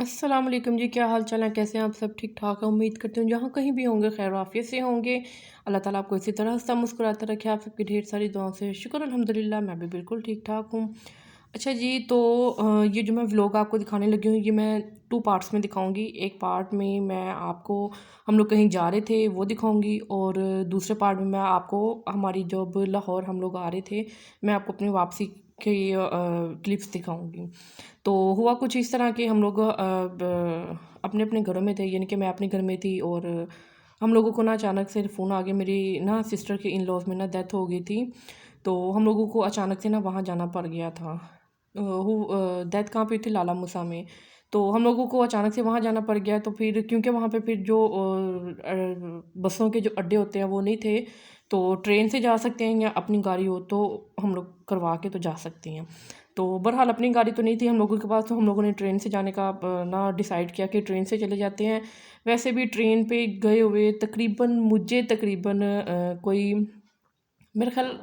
अस्सलाम वालेकुम जी, क्या हाल चाल है? कैसे हैं आप सब? ठीक ठाक है। उम्मीद करती हूँ जहाँ कहीं भी होंगे खैर आफियत से होंगे। अल्लाह ताला आपको इसी तरह हंसता मुस्कुराता रखे। आप सबकी ढेर सारी दुआओं से शुक्र अल्हम्दुलिल्लाह, मैं भी बिल्कुल ठीक ठाक हूँ। अच्छा जी, तो ये जो मैं व्लॉग आपको दिखाने लगी हूँ, ये मैं 2 पार्ट्स में दिखाऊँगी। एक पार्ट में मैं आपको हम लोग कहीं जा रहे थे वो दिखाऊँगी, और दूसरे पार्ट में मैं आपको हमारी जब लाहौर हम लोग आ रहे थे, मैं आपको अपनी वापसी की क्लिप्स दिखाऊँगी। तो हुआ कुछ इस तरह कि हम लोग अपने अपने घरों में थे, यानी कि मैं अपने घर में थी, और हम लोगों को ना अचानक से फ़ोन आ गया। मेरी ना सिस्टर के इन लॉज़ में ना डेथ हो गई थी, तो हम लोगों को अचानक से ना वहाँ जाना पड़ गया था। डेथ कहाँ पे थी? लाला मूसा में। तो हम लोगों को अचानक से वहाँ जाना पड़ गया, तो फिर क्योंकि वहाँ पे फिर जो बसों के जो अड्डे होते हैं वो नहीं थे, तो ट्रेन से जा सकते हैं या अपनी गाड़ी हो तो हम लोग करवा के तो जा सकते हैं। तो बहरहाल अपनी गाड़ी तो नहीं थी हम लोगों के पास, तो हम लोगों ने ट्रेन से जाने का ना डिसाइड किया कि ट्रेन से चले जाते हैं। वैसे भी ट्रेन पे गए हुए तकरीबन कोई मेरे ख़्याल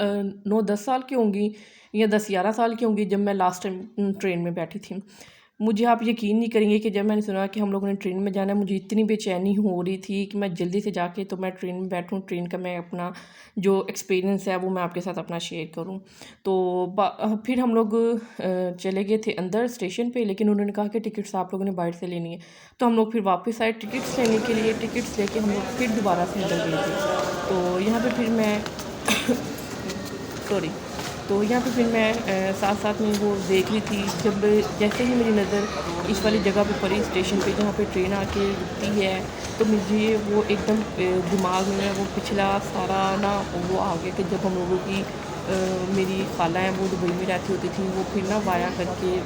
9-10 साल की होंगी या 10-11 साल की होंगी जब मैं लास्ट टाइम ट्रेन में बैठी थी। मुझे आप यकीन नहीं करेंगे कि जब मैंने सुना कि हम लोगों ने ट्रेन में जाना है, मुझे इतनी बेचैनी हो रही थी कि मैं जल्दी से जाके तो मैं ट्रेन में बैठूँ, ट्रेन का मैं अपना जो एक्सपीरियंस है वो मैं आपके साथ अपना शेयर करूँ। तो फिर हम लोग चले गए थे अंदर स्टेशन पे, लेकिन उन्होंने कहा कि टिकट्स आप लोगों ने बाहर से लेनी है। तो हम लोग फिर वापस आए टिकट्स लेने के लिए, टिकट्स लेके हम लोग फिर दोबारा से अंदर गए थे। तो यहाँ पे फिर मैं सॉरी। तो यहाँ पे फिर मैं साथ साथ में वो देख रही थी, जब जैसे ही मेरी नज़र इस वाली जगह पे पड़ी स्टेशन पे जहाँ पे ट्रेन आके रुकती है, तो मुझे वो एकदम दिमाग में वो पिछला सारा ना वो आ गया कि जब हम लोगों की मेरी खाला है वो दुबई में रहती होती थी, वो फिर ना वाया करके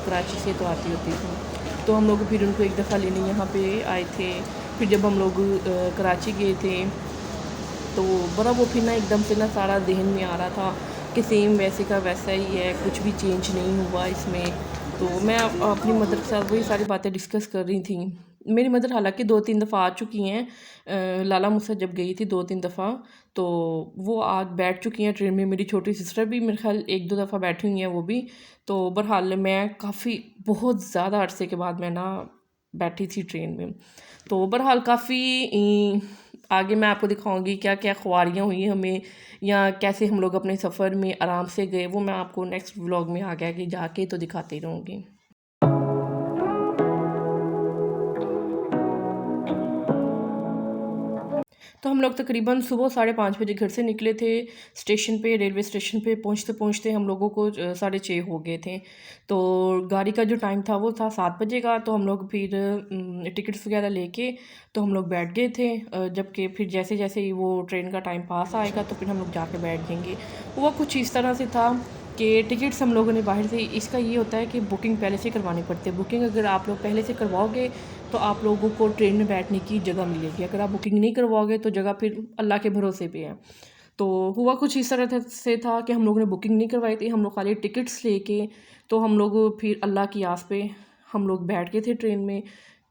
कराची से तो आती होती थी। तो हम लोग फिर उनको एक दफ़ा लेने यहाँ पे आए थे। फिर जब हम लोग कराची गए थे, तो बड़ा वो फिर ना एकदम से ना सारा ज़हन में आ रहा था कि सेम वैसे का वैसा ही है, कुछ भी चेंज नहीं हुआ इसमें। तो मैं अपनी मदर के साथ वही सारी बातें डिस्कस कर रही थी। मेरी मदर हालांकि 2-3 दफ़ा आ चुकी हैं, लाला मुसा जब गई थी 2-3 दफ़ा, तो वो आज बैठ चुकी हैं ट्रेन में। मेरी छोटी सिस्टर भी मेरे ख्याल 1-2 दफ़ा बैठी हुई हैं वो भी। तो बहरहाल मैं काफ़ी बहुत ज़्यादा अरसे के बाद मैं ना बैठी थी ट्रेन में। तो बहरहाल काफ़ी आगे मैं आपको दिखाऊंगी क्या क्या ख्वारियाँ हुई हमें, या कैसे हम लोग अपने सफ़र में आराम से गए, वो मैं आपको नेक्स्ट व्लॉग में आगे आगे जाके तो दिखाती रहूँगी। तो हम लोग तकरीबन सुबह 5:30 बजे घर से निकले थे। स्टेशन पे रेलवे स्टेशन पे पहुँचते-पहुँचते हम लोगों को 6:30 हो गए थे। तो गाड़ी का जो टाइम था वो था 7 बजे का। तो हम लोग फिर टिकट्स वगैरह लेके तो हम लोग बैठ गए थे। जबकि फिर जैसे-जैसे ही वो ट्रेन का टाइम पास आएगा तो फिर हम लोग जाके बैठ जाएँगे। हुआ कुछ इस तरह से था कि टिकट्स हम लोगों ने बाहर से, इसका ये होता है कि बुकिंग पहले से करवानी पड़ती है। बुकिंग अगर आप लोग पहले से करवाओगे तो आप लोगों को ट्रेन में बैठने की जगह मिलेगी। अगर आप बुकिंग नहीं करवाओगे तो जगह फिर अल्लाह के भरोसे पे है। तो हुआ कुछ इस तरह से था कि हम लोगों ने बुकिंग नहीं करवाई थी, हम लोग खाली टिकट्स लेके तो हम लोग फिर अल्लाह की आस पे हम लोग बैठ गए थे ट्रेन में।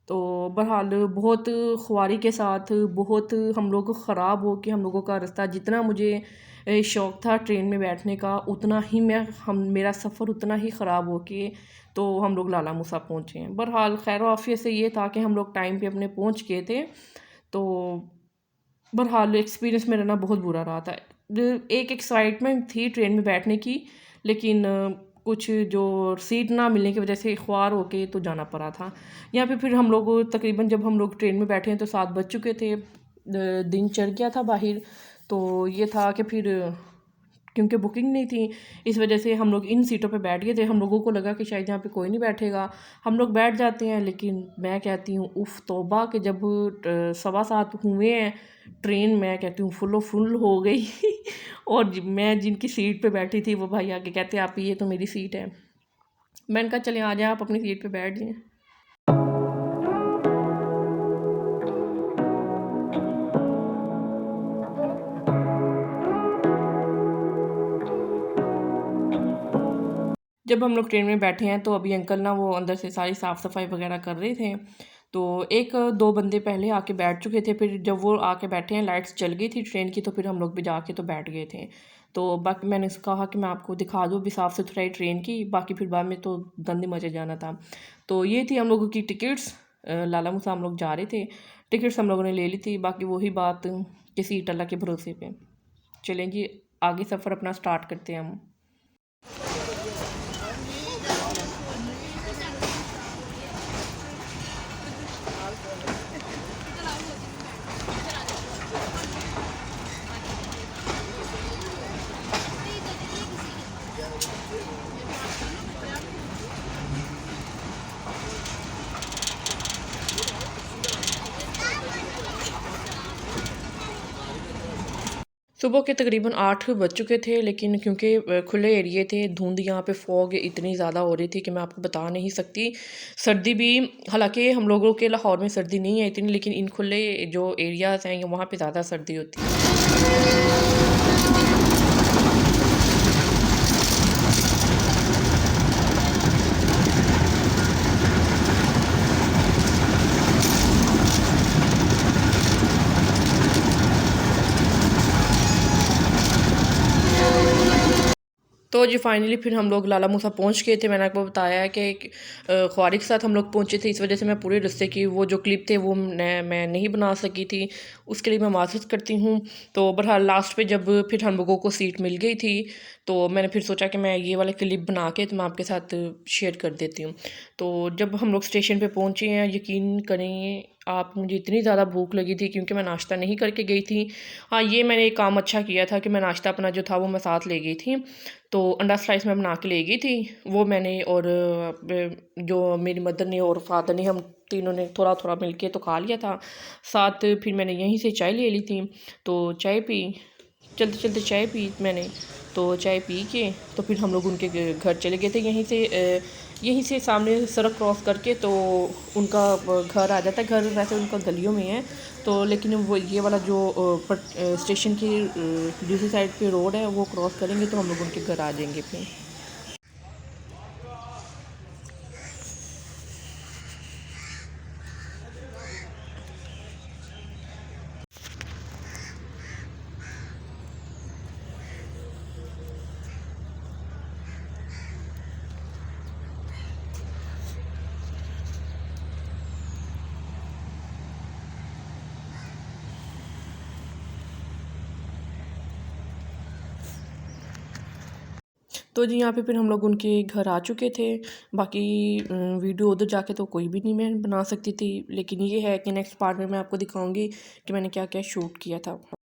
तो बहरहाल बहुत ख्वारी के साथ बहुत हम लोग ख़राब हो के हम लोगों का रास्ता, जितना मुझे शौक़ था ट्रेन में बैठने का उतना ही मेरा सफ़र उतना ही ख़राब हो के तो हम लोग लाला मूसा पहुँचे हैं। बहरहाल खैर आफियत से ये था कि हम लोग टाइम पे अपने पहुँच गए थे। तो बहरहाल एक्सपीरियंस मेरा ना बहुत बुरा रहा था। एक एक्साइटमेंट थी ट्रेन में बैठने की, लेकिन कुछ जो सीट ना मिलने की वजह से ख्वार होके तो जाना पड़ा था। यहाँ पे फिर हम लोग तकरीबन जब हम लोग ट्रेन में बैठे हैं तो 7 बज चुके थे। दिन चढ़ गया था बाहर। तो ये था कि फिर क्योंकि बुकिंग नहीं थी, इस वजह से हम लोग इन सीटों पे बैठ गए थे। हम लोगों को लगा कि शायद यहाँ पे कोई नहीं बैठेगा, हम लोग बैठ जाते हैं। लेकिन मैं कहती हूँ उफ़ तौबा कि जब 7:15 हुए हैं, ट्रेन मैं कहती हूँ फुल्लो फुल हो गई और मैं जिनकी सीट पे बैठी थी वो भाई आके कहते आप ये तो मेरी सीट है। मैंने कहा चलें आ जाएं आप अपनी सीट पे बैठ जाएं। जब हम लोग ट्रेन में बैठे हैं तो अभी अंकल ना वो अंदर से सारी साफ़ सफाई वगैरह कर रहे थे। तो एक दो बंदे पहले आके बैठ चुके थे, फिर जब वो आके बैठे हैं लाइट्स चल गई थी ट्रेन की तो फिर हम लोग भी जाके तो बैठ गए थे। तो बाकी मैंने उसको कहा कि मैं आपको दिखा दूँ अभी साफ़ सुथराई ट्रेन की, बाकी फिर बाद में तो गंदे मचे जाना था। तो ये थी हम लोगों की टिकट्स, लाला मूसा हम लोग जा रहे थे, टिकट्स हम लोगों ने ले ली थी, बाकी वही बात कि सीट अल्लाह के भरोसे पे। चलें जी, आगे सफ़र अपना स्टार्ट करते हैं हम। सुबह के तकरीबन 8 बज चुके थे, लेकिन क्योंकि खुले एरिए थे, धुंध यहाँ पे फॉग इतनी ज़्यादा हो रही थी कि मैं आपको बता नहीं सकती। सर्दी भी, हालाँकि हम लोगों के लाहौर में सर्दी नहीं है इतनी, लेकिन इन खुले जो एरियाज़ हैं वहाँ पे ज़्यादा सर्दी होती है। तो जी फाइनली फिर हम लोग लाला मूसा पहुंच गए थे। मैंने आपको बताया है कि ख्वारी के साथ हम लोग पहुंचे थे, इस वजह से मैं पूरे रास्ते की वो जो क्लिप थे वो मैं नहीं बना सकी थी, उसके लिए मैं माफ़ी करती हूँ। तो बहरहाल लास्ट पे जब फिर हम लोगों को सीट मिल गई थी, तो मैंने फिर सोचा कि मैं ये वाला क्लिप बना के तो मैं आपके साथ शेयर कर देती हूँ। तो जब हम लोग स्टेशन पर पहुँचे हैं, यकीन करें आप, मुझे इतनी ज़्यादा भूख लगी थी क्योंकि मैं नाश्ता नहीं करके गई थी। हाँ, ये मैंने एक काम अच्छा किया था कि मैं नाश्ता अपना जो था वो मैं साथ ले गई थी। तो अंडा स्लाइस मैं बना के ले गई थी, वो मैंने और जो मेरी मदर ने और फादर ने, हम तीनों ने थोड़ा थोड़ा मिलके तो खा लिया था। साथ फिर मैंने यहीं से चाय ले ली थी, तो चाय पी, चलते चलते चाय पी मैंने। तो चाय पी के तो फिर हम लोग उनके घर चले गए थे, यहीं से सामने सड़क क्रॉस करके तो उनका घर आ जाता है। घर वैसे उनका गलियों में है, तो लेकिन वो ये वाला जो स्टेशन की दूसरी साइड पे रोड है वो क्रॉस करेंगे तो हम लोग उनके घर आ जाएंगे फिर। तो जी यहाँ पे फिर हम लोग उनके घर आ चुके थे। बाकी वीडियो उधर जाके तो कोई भी नहीं मैं बना सकती थी, लेकिन ये है कि नेक्स्ट पार्ट में मैं आपको दिखाऊंगी कि मैंने क्या क्या शूट किया था।